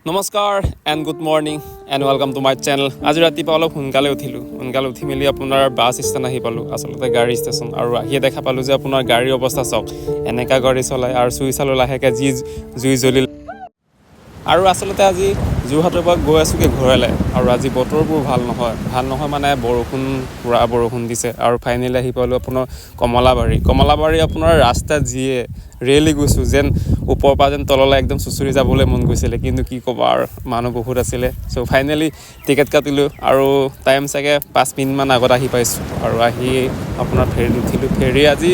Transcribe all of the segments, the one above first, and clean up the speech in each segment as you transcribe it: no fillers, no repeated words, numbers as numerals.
নমস্কাৰ and good morning and welcome to my channel. আজি ৰাতিপুৱা অলপ সোনকালে উঠি মেলি আপোনাৰ বাছ ষ্টেণ্ড আহি পালোঁ, আচলতে গাড়ী ষ্টেচন। আৰু আহিয়ে দেখা পালোঁ যে আপোনাৰ গাড়ীৰ অৱস্থা চাওক, এনেকুৱা গাড়ী চলায় আৰু চুই চালোঁ লাহেকৈ জুই জ্বলিল। আৰু আচলতে আজি যোৰহাটৰ পৰা গৈ আছোঁগৈ ঘৰলৈ, আৰু আজি বতৰবোৰ ভাল নহয় মানে পুৰা বৰষুণ দিছে। আৰু ফাইনেলি আহি পালোঁ আপোনাৰ কমলাবাৰী আপোনাৰ ৰাস্তা যিয়ে ৰেলি গৈছোঁ, যেন ওপৰৰ পৰা যেন তললৈ একদম চুচৰি যাবলৈ মন গৈছিলে, কিন্তু কি ক'বা আৰু মানুহ বহুত আছিলে। চ' ফাইনেলি টিকেট কাটিলোঁ আৰু টাইম চাগে 5 মিনিটমান আগত আহি পাইছোঁ। আৰু আহি আপোনাৰ ফেৰীত উঠিলোঁ। ফেৰী আজি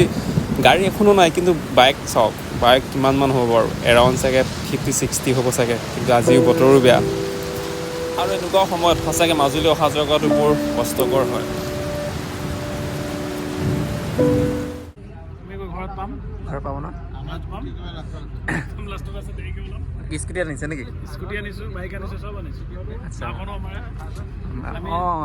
গাড়ী এখনো নাই, কিন্তু বাইক চাওক, বাইক কিমানমান হ'ব বাৰু, এৰাউণ্ড চাগে 50-60 হ'ব চাগে। কিন্তু আজিও বতৰো বেয়া, আৰু এনেকুৱা সময়ত সঁচাকৈ মাজুলী অহা যোৱা কৰাটো বৰ কষ্টকৰ হয়। ঘৰ পাব ন? স্কুটি আনিছে নেকি? স্কুটি আনিছোঁ, বাইক আনিছোঁ, চব আনিছোঁ।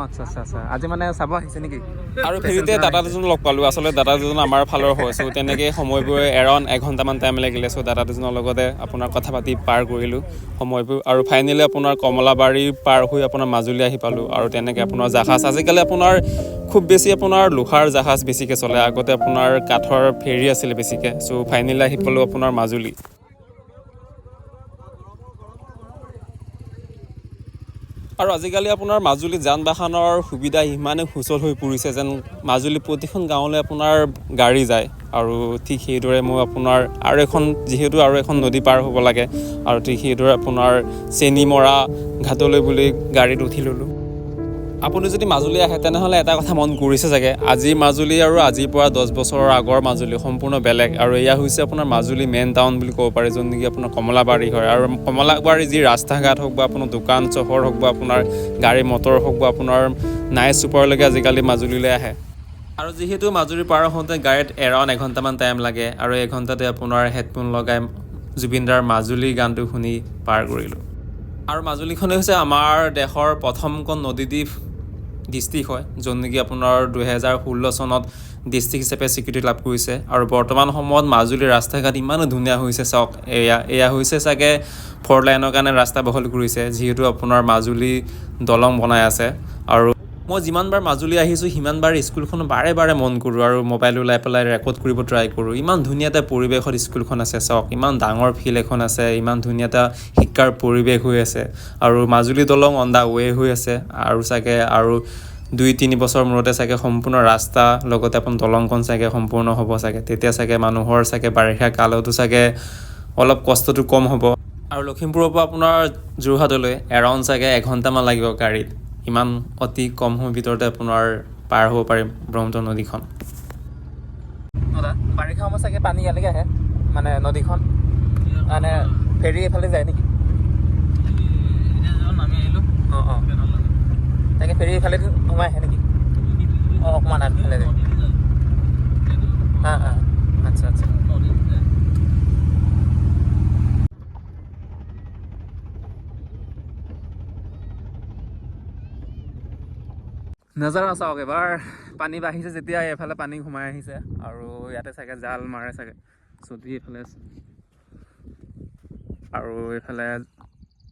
আচ্ছা। আজি মানে চাব আহিছে নেকি? আৰু ফেৰীতে দাদা দুজন লগ পালোঁ। আচলতে দাদা দুজন আমাৰ ফালৰ হয়, চ' তেনেকৈ সময়বোৰ এৰাউণ্ড 1 ঘণ্টামান টাইম লাগিলে। চ' দাদা দুজনৰ লগতে আপোনাৰ কথা পাতি পাৰ কৰিলোঁ সময়বোৰ। আৰু ফাইনেলি আপোনাৰ কমলাবাৰী পাৰ হৈ আপোনাৰ মাজুলী আহি পালোঁ। আৰু তেনেকৈ আপোনাৰ জাহাজ, আজিকালি আপোনাৰ খুব বেছি আপোনাৰ লোহাৰ জাহাজ বেছিকৈ চলে, আগতে আপোনাৰ কাঠৰ ফেৰী আছিলে বেছিকৈ। চ' ফাইনেলি আহি পালোঁ আপোনাৰ মাজুলী। আৰু আজিকালি আপোনাৰ মাজুলীত যান বাহনৰ সুবিধা ইমানেই সুচল হৈ পৰিছে, যেন মাজুলী প্ৰতিখন গাঁৱলৈ আপোনাৰ গাড়ী যায়। আৰু ঠিক সেইদৰে মই আপোনাৰ যিহেতু আৰু এখন নদী পাৰ হ'ব লাগে, আৰু ঠিক সেইদৰে আপোনাৰ চেনিমৰা ঘাটলৈ বুলি গাড়ীত উঠি ল'লোঁ। আপুনি যদি মাজুলী আহে তেনেহ'লে এটা কথা মন কৰিছে চাগে, আজিৰ মাজুলী আৰু আজিৰ পৰা 10 বছৰৰ আগৰ মাজুলী সম্পূৰ্ণ বেলেগ। আৰু এয়া হৈছে আপোনাৰ মাজুলী মেইন টাউন বুলি ক'ব পাৰে, য'ত নেকি আপোনাৰ কমলাবাৰী হয়। আৰু কমলাবাৰীৰ যি ৰাস্তা ঘাট হওক বা আপোনাৰ দোকান চহৰ হওক বা আপোনাৰ গাড়ী মটৰ হওক বা আপোনাৰ নাইট চুপাৰলৈকে আজিকালি মাজুলীলৈ আহে। আৰু যিহেতু মাজুলী পাৰ হওঁতে গাড়ীত এৰাউণ্ড 1 ঘণ্টামান টাইম লাগে, আৰু 1 ঘণ্টাতে আপোনাৰ হেডফোন লগাই জুবিন দাৰ মাজুলী গানটো শুনি পাৰ কৰিলোঁ। আৰু মাজুলীখনেই হৈছে আমাৰ দেশৰ প্ৰথমখন নদীদ্বীপ ডিষ্ট্ৰিক্ট হয়, য'ত নেকি আপোনাৰ 2016 চনত ডিষ্ট্ৰিক্ট হিচাপে স্বীকৃতি লাভ কৰিছে। আৰু বৰ্তমান সময়ত মাজুলীৰ ৰাস্তা ঘাট ইমানো ধুনীয়া হৈছে চাওক, এয়া হৈছে চাগে 4 লাইনৰ কাৰণে ৰাস্তা বহল কৰিছে, যিহেতু আপোনাৰ মাজুলী দলং বনাই আছে। আৰু মই যিমানবাৰ মাজুলী আহিছোঁ সিমানবাৰ স্কুলখন বাৰে মন কৰোঁ, আৰু মোবাইল ওলাই পেলাই ৰেকৰ্ড কৰিব ট্ৰাই কৰোঁ। ইমান ধুনীয়া এটা পৰিৱেশত স্কুলখন আছে চাওক, ইমান ডাঙৰ ফিল্ড এখন আছে, ইমান ধুনীয়া এটা শিক্ষাৰ পৰিৱেশ হৈ আছে। আৰু মাজুলী দলং অন দা ৱে হৈ আছে, আৰু চাগে আৰু 2-3 বছৰ মূৰতে চাগে সম্পূৰ্ণ ৰাস্তা লগতে আপোনাৰ দলংখন চাগে সম্পূৰ্ণ হ'ব চাগে। তেতিয়া চাগে মানুহৰ চাগে বাৰিষা কালতো চাগে অলপ কষ্টটো কম হ'ব। আৰু লখিমপুৰৰ পৰা আপোনাৰ যোৰহাটলৈ এৰাউণ্ড চাগে 1 ঘণ্টামান লাগিব গাড়ীত। ইমান অতি কম সময়ৰ ভিতৰতে আপোনাৰ পাৰ হ'ব পাৰিম ব্ৰহ্মপুত্ৰ নদীখন। বাৰিষা সময়ত চাগে পানী ইয়ালৈকে আহে, মানে নদীখন মানে ফেৰী এইফালে যায় নেকি? আমি আহিলোঁ। তাকে ফেৰী এইফালে সোমাই আহে নেকি? অকণমান আগফালে যায়। আচ্ছা। নজাৰা চাওক, এবাৰ পানী বাঢ়িছে যেতিয়া এইফালে পানী সোমাই আহিছে, আৰু ইয়াতে চাগে জাল মাৰে চাগে চুটি এইফালে আছে। আৰু এইফালে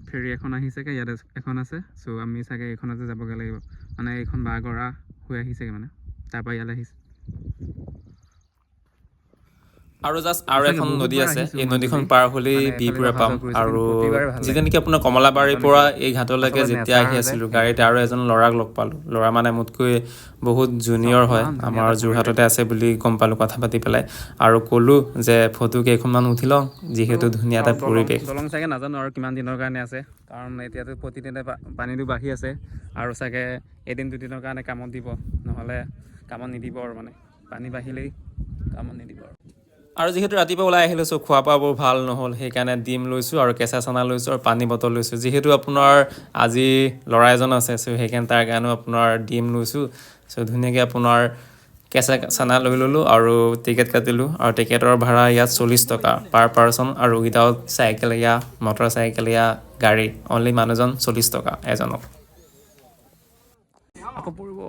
ফেৰী এখন আহিছেগৈ, ইয়াতে এখন আছে। চ' আমি চাগে এইখনতে যাবগৈ লাগিব, মানে এইখন বাগৰা হৈ আহিছেগৈ, মানে তাৰপৰা ইয়ালৈ আহিছে। আৰু আৰু এখন নদী আছে, এই নদীখন পাৰ হ'লেই বিহপুৰীয়া পাম। আৰু যেতিয়া নেকি আপোনাৰ কমলাবাৰীৰ পৰা এই ঘাটলৈকে যেতিয়া আহি আছিলোঁ গাড়ীত, আৰু এজন ল'ৰাক লগ পালোঁ। ল'ৰা মানে মোতকৈ বহুত জুনিয়ৰ হয়, আমাৰ যোৰহাটতে আছে বুলি গম পালোঁ কথা পাতি পেলাই। আৰু ক'লোঁ যে ফটো কেইখনমান উঠি লওঁ, যিহেতু ধুনীয়া এটা পৰিৱেশ। দলং চাগে নাজানো আৰু কিমান দিনৰ কাৰণে আছে, কাৰণ এতিয়াতো প্ৰতিদিনে পানীটো বাঢ়ি আছে, আৰু চাগে 1-2 দিনৰ কাৰণে কামত দিব, নহ'লে কামত নিদিব। আৰু মানে পানী বাঢ়িলেই কামত নিদিব আৰু যিহেতু ৰাতিপুৱা ওলাই আহিলোঁ, চ' খোৱা বোৱাবোৰ ভাল নহ'ল, সেইকাৰণে ডিম লৈছোঁ আৰু কেঁচা চানা লৈছোঁ আৰু পানী বটল লৈছোঁ। যিহেতু আপোনাৰ আজি ল'ৰা এজন আছে, চ' সেইকাৰণে তাৰ কাৰণেও আপোনাৰ ডিম লৈছোঁ। চ' ধুনীয়াকৈ আপোনাৰ কেঁচা চানা লৈ ল'লোঁ আৰু টিকেট কাটিলোঁ। আৰু টিকেটৰ ভাড়া ইয়াত 40 টকা পাৰ পাৰ্চন, আৰু উইদাউট চাইকেল মটৰ চাইকেল গাড়ী অনলি মানুহজন 40 টকা এজনক। আকৌ পৰিব।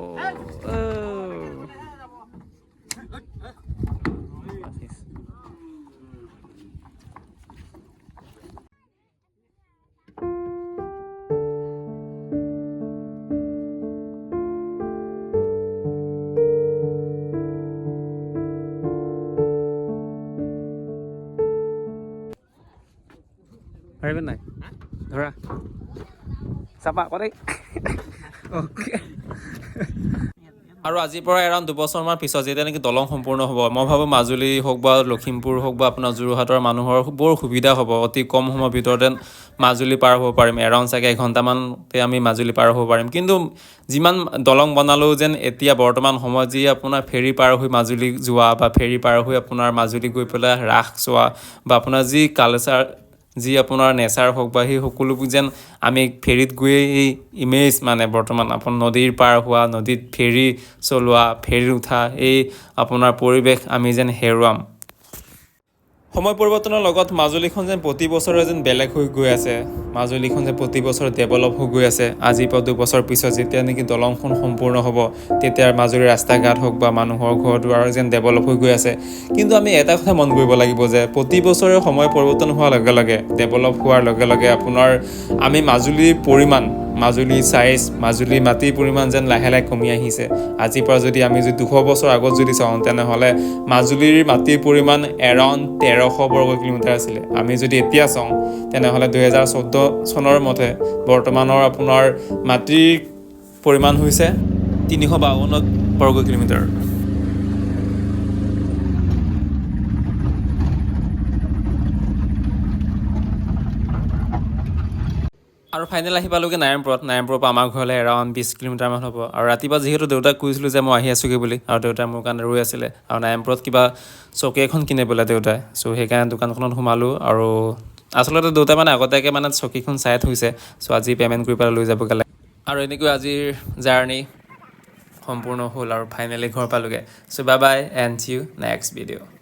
পাৰিবে নাই ধৰা চাপা কৰে অ'কে আৰু আজিৰ পৰা এৰাউণ্ড 2 বছৰমান পিছত যেতিয়া নেকি দলং সম্পূৰ্ণ হ'ব মই ভাবোঁ মাজুলী হওক বা লখিমপুৰ হওক বা আপোনাৰ যোৰহাটৰ মানুহৰ বৰ সুবিধা হ'ব অতি কম সময়ৰ ভিতৰতে মাজুলী পাৰ হ'ব পাৰিম এৰাউণ্ড চাগে এঘণ্টামানতে আমি মাজুলী পাৰ হ'ব পাৰিম কিন্তু যিমান দলং বনালেও যেন এতিয়া বৰ্তমান সময়ত যি আপোনাৰ ফেৰী পাৰ হৈ মাজুলী যোৱা বা ফেৰী পাৰ হৈ আপোনাৰ মাজুলী গৈ পেলাই ৰাস চোৱা বা আপোনাৰ যি কালচাৰ যি আপোনাৰ নেচাৰ হওক বা সেই সকলোবোৰ যেন আমি ফেৰীত গৈ এই ইমেজ মানে বৰ্তমান আপোনাৰ নদীৰ পাৰ হোৱা নদীত ফেৰী চলোৱা ফেৰী উঠা এই আপোনাৰ পৰিৱেশ আমি যেন হেৰুৱাম সময় পৰিৱৰ্তনৰ লগত মাজুলীখন যেন প্ৰতি বছৰে যেন বেলেগ হৈ গৈ আছে মাজুলীখন যেন প্ৰতি বছৰ ডেভেলপ হৈ গৈ আছে আজিৰ পৰা 2 বছৰ পিছত যেতিয়া নেকি দলংখন সম্পূৰ্ণ হ'ব তেতিয়া মাজুলীৰ ৰাস্তা ঘাট হওক বা মানুহৰ ঘৰ দুৱাৰ যেন ডেভেলপ হৈ গৈ আছে কিন্তু আমি এটা কথা মন কৰিব লাগিব যে প্ৰতি বছৰে সময় পৰিৱৰ্তন হোৱাৰ লগে লগে ডেভেলপ হোৱাৰ লগে লগে আপোনাৰ আমি মাজুলীৰ পৰিমাণ মাজুলী চাইজ মাজুলী মাটিৰ পৰিমাণ যেন লাহে লাহে কমি আহিছে আজিৰ পৰা যদি আমি 200 বছৰ আগত যদি চাওঁ তেনেহ'লে মাজুলীৰ মাটিৰ পৰিমাণ এৰাউণ্ড 1300 বৰ্গ কিলোমিটাৰ আছিলে আমি যদি এতিয়া চাওঁ তেনেহ'লে 2014 চনৰ মতে বৰ্তমানৰ আপোনাৰ মাটিৰ পৰিমাণ হৈছে 352 বৰ্গ কিলোমিটাৰ আৰু ফাইনেল আহি পালোগৈ নাৰায়ণপুৰৰ পৰা আমাৰ ঘৰলৈ এৰাউণ্ড 20 কিলোমিটাৰমান হ'ব আৰু ৰাতিপুৱা যিহেতু দেউতাক কৈছিলোঁ যে মই আহি আছোঁগৈ বুলি আৰু দেউতাই মোৰ কাৰণে ৰৈ আছিলে আৰু নাৰায়ণপুৰত কিবা চকী এখন কিনে বোলে দেউতাই চ' সেইকাৰণে দোকানখনত সোমালোঁ আৰু আচলতে দেউতাই মানে আগতীয়াকৈ মানে চকীখন চাই থৈছে চ' আজি পে'মেণ্ট কৰি পেলাই লৈ যাবগৈ লাগে আৰু এনেকৈ আজিৰ জাৰ্ণি সম্পূৰ্ণ হ'ল আৰু ফাইনেলি ঘৰ পালোগৈ so' bye bye and see you next video'